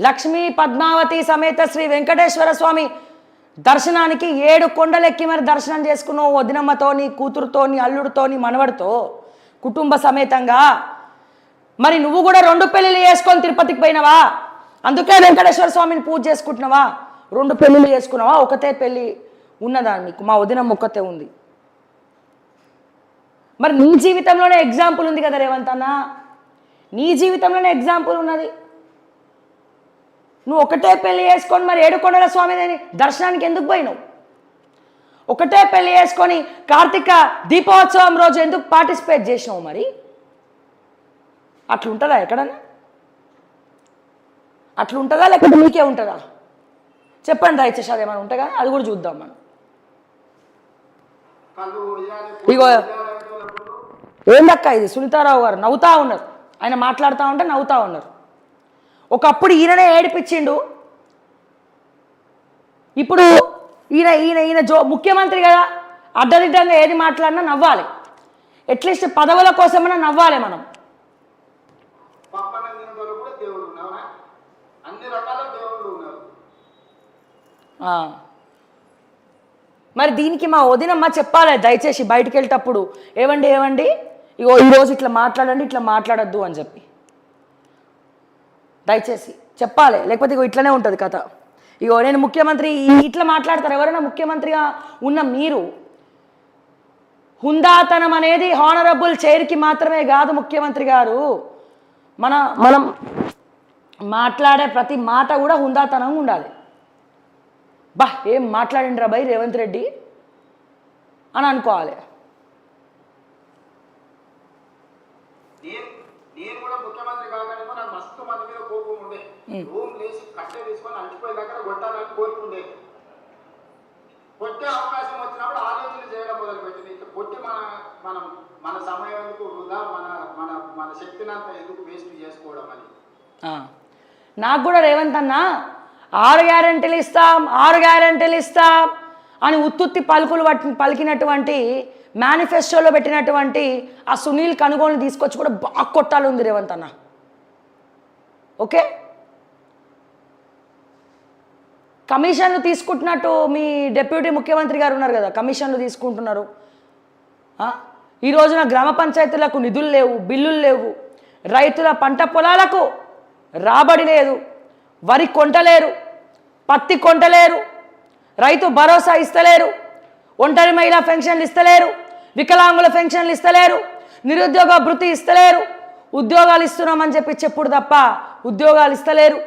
లక్ష్మీ పద్మావతి సమేత శ్రీ వెంకటేశ్వర స్వామి దర్శనానికి 7 కొండలెక్కి మరి దర్శనం చేసుకున్నావు వదినమ్మతో, నీ కూతురుతో, నీ అల్లుడితో, నీ మనవడితో కుటుంబ సమేతంగా. మరి నువ్వు కూడా 2 పెళ్ళిళ్ళు చేసుకొని తిరుపతికి పోయినావా? అందుకే వెంకటేశ్వర స్వామిని పూజ చేసుకుంటున్నావా? 2 పెళ్ళిళ్ళు చేసుకున్నావా? ఒకతే పెళ్ళి ఉన్నదా నీకు? మా వదినమ్మ ఒక్కతే ఉంది. మరి నీ జీవితంలోనే ఎగ్జాంపుల్ ఉంది కదా రేవంత్ అన్న, నీ జీవితంలోనే ఎగ్జాంపుల్ ఉన్నది. నువ్వు ఒకటే పెళ్ళి చేసుకొని మరి 7 కొండల స్వామి దర్శనానికి ఎందుకు పోయినావు? ఒకటే పెళ్ళి చేసుకొని కార్తీక దీపోత్సవం రోజు ఎందుకు పార్టిసిపేట్ చేసినావు? మరి అట్లుంటుందా ఎక్కడన్నా? అట్లుంటుందా లేకపోతే మీకే ఉంటుందా? చెప్పండి దయచేసి, అదేమైనా ఉంటుందా? అది కూడా చూద్దాం మనం. ఇగో ఏందక్క ఇది, సునీతారావు గారు నవ్వుతా ఉన్నారు, ఆయన మాట్లాడుతూ ఉంటే నవ్వుతూ ఉన్నారు. ఒకప్పుడు ఈయననే ఏడిపించిండు, ఇప్పుడు ఈయన ఈయన ఈయన ముఖ్యమంత్రి కదా, అడ్డదిడ్డంగా ఏది మాట్లాడినా నవ్వాలి. అట్లీస్ట్ పదవుల కోసమైనా నవ్వాలి మనం. మరి దీనికి మా వదినమ్మ చెప్పాలి దయచేసి బయటికి వెళ్ళేటప్పుడు, ఏవండి ఏవండి ఇగో ఈరోజు ఇట్లా మాట్లాడండి, ఇట్లా మాట్లాడద్దు అని చెప్పి దయచేసి చెప్పాలి. లేకపోతే ఇగో ఇట్లనే ఉంటుంది కథ. ఇగో నేను ముఖ్యమంత్రి ఇట్లా మాట్లాడతారు. ఎవరైనా ముఖ్యమంత్రిగా ఉన్న మీరు, హుందాతనం అనేది హానరబుల్ చైర్కి మాత్రమే కాదు ముఖ్యమంత్రి గారు, మనం మాట్లాడే ప్రతి మాట కూడా హుందాతనంగా ఉండాలి. బా ఏం మాట్లాడిండ్రా బై రేవంత్ రెడ్డి అని అనుకోవాలి. నేను కూడా ముఖ్యమంత్రి కాగానే నాకు మస్తు మంది మీద కోపం ఉండే, రూమ్ లేచి కట్టె తీసుకొని అంటిపోయి దగ్గర కొట్టాలని కోరుకుండే. కొట్టే అవకాశం వచ్చినప్పుడు ఆలోచన చేయడం మొదలుపెట్టింది. ఇట్లా కొట్టి మనం మన సమయం ఎందుకు వృధా, మన మన మన శక్తిని అంతా ఎందుకు వేస్ట్ చేసుకోవడం అని. నాకు కూడా రేవంత్ అన్న 6 గ్యారెంటీలు ఇస్తాం 6 గ్యారెంటీలు ఇస్తాం అని ఉత్తుత్తి పలుకులు పలికినటువంటి మేనిఫెస్టోలో పెట్టినటువంటి ఆ సునీల్ కనుగోలుని తీసుకొచ్చి కూడా బాగా కొట్టాలి ఉంది రేవంత్ అన్న, ఓకే? కమిషన్లు తీసుకుంటున్నట్టు మీ డిప్యూటీ ముఖ్యమంత్రి గారు ఉన్నారు కదా, కమిషన్లు తీసుకుంటున్నారు. ఈ రోజున గ్రామ పంచాయతీలకు నిధులు లేవు, బిల్లులు లేవు, రైతుల పంట పొలాలకు రాబడి లేదు, వరి కొంటలేరు, పత్తి కొంటలేరు, రైతు భరోసా ఇస్తలేరు, ఒంటరి మహిళా పెన్షన్లు ఇస్తలేరు, వికలాంగుల పెన్షన్లు ఇస్తలేరు, నిరుద్యోగ భృతి ఇస్తలేరు, ఉద్యోగాలు ఇస్తున్నామని చెప్పి చెప్పుడు తప్ప ఉద్యోగాలు ఇస్తలేరు,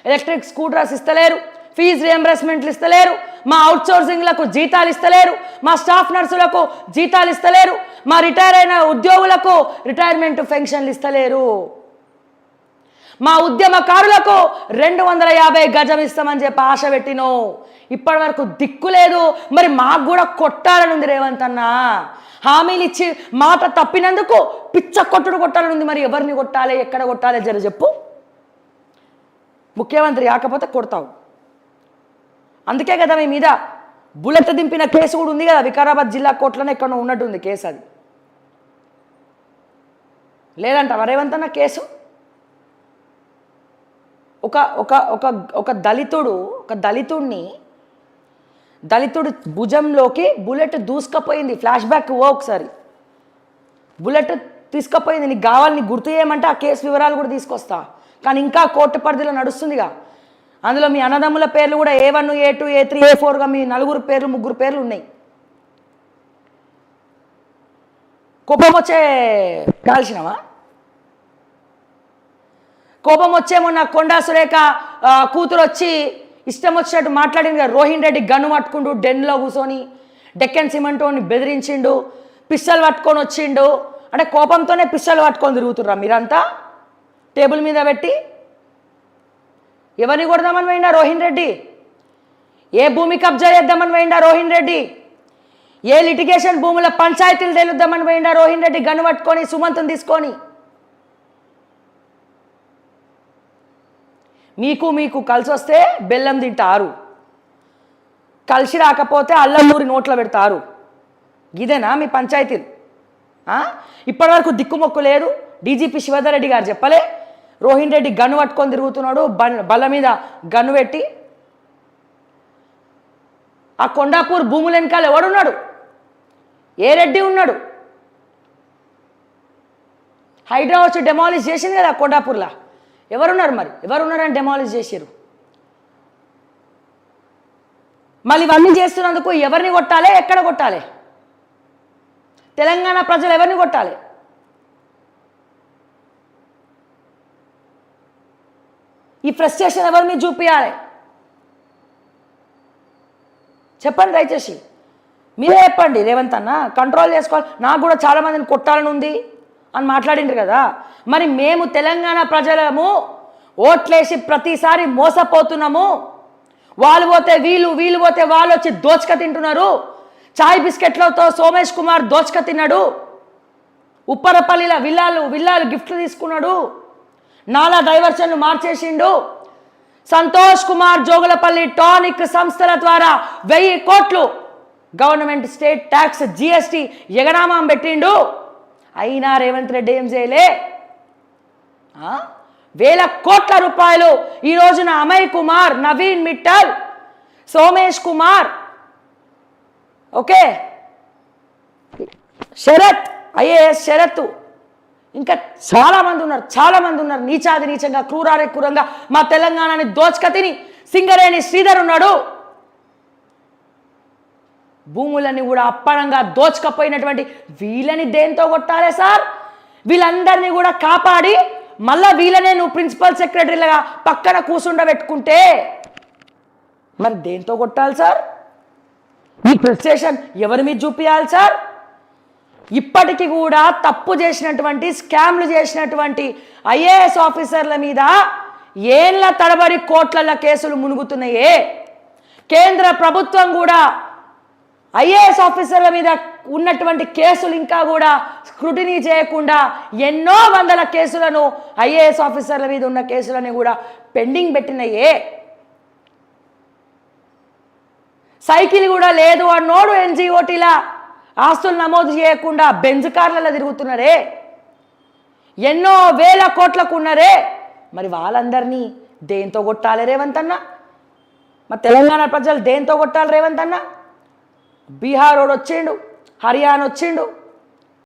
ఎలక్ట్రిక్ స్కూటర్స్ ఇస్తలేరు, ఫీజు రియంబర్స్మెంట్లు ఇస్తలేరు, మా అవుట్సోర్సింగ్లకు జీతాలు ఇస్తలేరు, మా స్టాఫ్ నర్సులకు జీతాలు ఇస్తలేరు, మా రిటైర్ అయిన ఉద్యోగులకు రిటైర్మెంట్ పెన్షన్లు ఇస్తలేరు, మా ఉద్యమకారులకు 250 గజం ఇస్తామని చెప్పి ఆశ పెట్టినో ఇప్పటి వరకు దిక్కు లేదు. మరి మాకు కూడా కొట్టాలని ఉంది రేవంత్ అన్న, హామీలు ఇచ్చి మాట తప్పినందుకు పిచ్చ కొట్టుడు కొట్టాలని ఉంది. మరి ఎవరిని కొట్టాలి, ఎక్కడ కొట్టాలి జర చెప్పు. ముఖ్యమంత్రి కాకపోతే కొడతావు. అందుకే కదా మీ మీద బుల్లెట్ దింపిన కేసు కూడా ఉంది కదా, వికారాబాద్ జిల్లా కోర్టులోనే ఎక్కడో ఉన్నట్టుంది కేసు. అది లేదంట రేవంత్ అన్న కేసు. ఒక ఒక ఒక ఒక దళితుడిని దళితుడి భుజంలోకి బుల్లెట్ దూసుకపోయింది. ఫ్లాష్ బ్యాక్ ఒకసారి బుల్లెట్ తీసుకపోయింది. నీకు కావాలి, నీకు గుర్తు చేయమంటే ఆ కేసు వివరాలు కూడా తీసుకొస్తా. కానీ ఇంకా కోర్టు పరిధిలో నడుస్తుందిగా. అందులో మీ అన్నదమ్ముల పేర్లు కూడా A1, A2, A3, A4గా మీ 4 పేర్లు 3 పేర్లు ఉన్నాయి. కోపం వచ్చే కాల్చినవా? కోపం వచ్చేమో నా కొండా సురేఖ కూతురు వచ్చి ఇష్టం వచ్చినట్టు మాట్లాడింది కదా. రోహిన్ రెడ్డి గన్ను పట్టుకుంటూ డెన్లో కూర్చొని డెక్కన్ సిమెంటోని బెదిరించిండు, పిస్టల్ పట్టుకొని వచ్చిండు. అంటే కోపంతోనే పిస్టల్ పట్టుకొని తిరుగుతుర్రా మీరంతా టేబుల్ మీద పెట్టి? ఎవరిని కొడదామని పోయినా రోహిన్ రెడ్డి? ఏ భూమి కబ్జా చేద్దామని పోయిండా రోహిన్ రెడ్డి? ఏ లిటిగేషన్ భూముల పంచాయతీలు తెలుద్దామని పోయిండా రోహిన్ రెడ్డి గన్ను పట్టుకొని సుమంత్ని తీసుకొని? మీకు కలిసి వస్తే బెల్లం తింటారు, కలిసి రాకపోతే అల్లం నూరి నోట్లో పెడతారు. ఇదేనా మీ పంచాయతీలు? ఇప్పటివరకు దిక్కుమొక్కు లేదు. డీజీపీ శివధర్ రెడ్డి గారు చెప్పలే రోహిన్ రెడ్డి గన్ను పట్టుకొని తిరుగుతున్నాడు, బల్ల మీద గన్ను పెట్టి. ఆ కొండాపూర్ భూముల వెనకాల ఎవడున్నాడు? ఏ రెడ్డి ఉన్నాడు? హైడ్రా వచ్చి డెమాలిష్ చేసింది కదా కొండాపూర్లో. ఎవరున్నారు మరి? ఎవరున్నారని డెమాలిష్ చేశారు? మళ్ళీ ఇవన్నీ చేస్తున్నందుకు ఎవరిని కొట్టాలి, ఎక్కడ కొట్టాలి? తెలంగాణ ప్రజలు ఎవరిని కొట్టాలి? ఈ ఫ్రస్ట్రేషన్ ఎవరి మీద చూపించాలి? చెప్పండి దయచేసి, మీరే చెప్పండి. రేవంత్ అన్న కంట్రోల్ చేసుకోవాలి, నాకు కూడా చాలామందిని కొట్టాలని ఉంది అని మాట్లాడిండ్రు కదా. మరి మేము తెలంగాణ ప్రజలము ఓట్లేసి ప్రతిసారి మోసపోతున్నాము. వాళ్ళు పోతే వీళ్ళు, వీళ్ళు పోతే వాళ్ళు వచ్చి దోచుక తింటున్నారు. చాయ్ బిస్కెట్లతో సోమేష్ కుమార్ దోచుక తిన్నాడు. ఉప్పరపల్లిలో విల్లాలు గిఫ్ట్లు తీసుకున్నాడు. నాలా డైవర్షన్లు మార్చేసిండు. సంతోష్ కుమార్ జోగులపల్లి టానిక్ సంస్థల ద్వారా 1000 కోట్లు గవర్నమెంట్ స్టేట్ ట్యాక్స్ జిఎస్టీ ఎగనామం పెట్టిండు. అయినా రేవంత్ రెడ్డి ఏం చేయలే. 1000 కోట్ల రూపాయలు ఈ రోజున అమయ్ కుమార్, నవీన్ మిట్టల్, సోమేష్ కుమార్, ఓకే, శరత్, ఐఏఎస్ శరత్, ఇంకా చాలామంది ఉన్నారు. నీచాది నీచంగా, క్రూరారే క్రూరంగా మా తెలంగాణని దోచుక తిని సింగరేణి శ్రీధర్ ఉన్నాడు. భూములని కూడా అప్పనంగా దోచుకపోయినటువంటి వీళ్ళని దేంతో కొట్టాలి సార్? వీళ్ళందరినీ కూడా కాపాడి మళ్ళా వీళ్ళనే నువ్వు ప్రిన్సిపల్ సెక్రటరీలుగా పక్కన కూర్చుండబెట్టుకుంటే మరి దేంతో కొట్టాలి సార్? ఈ ఫ్రస్ట్రేషన్ ఎవరి మీద చూపించాలి సార్? ఇప్పటికీ కూడా తప్పు చేసినటువంటి, స్కామ్లు చేసినటువంటి ఐఏఎస్ ఆఫీసర్ల మీద ఏళ్ల తరబడి కోట్ల కేసులు మునుగుతున్నాయే. కేంద్ర ప్రభుత్వం కూడా ఐఏఎస్ ఆఫీసర్ల మీద ఉన్నటువంటి కేసులు ఇంకా కూడా స్క్రూటినీ చేయకుండా ఎన్నో వందల కేసులను, ఐఏఎస్ ఆఫీసర్ల మీద ఉన్న కేసులని కూడా పెండింగ్ పెట్టినాయే. సైకిల్ కూడా లేదు అన్నోడు ఎన్జిఓటీలా ఆస్తులు నమోదు చేయకుండా బెంజ్ కార్లలో తిరుగుతున్నారే. ఎన్నో 1000 కోట్లకు ఉన్నారే. మరి వాళ్ళందరినీ దేంతో కొట్టాలి రేవంత్ అన్న? మరి తెలంగాణ ప్రజలు దేంతో కొట్టాలి రేవంత్ అన్న? బీహార్ వాడు వచ్చిండు, హర్యానా వచ్చిండు,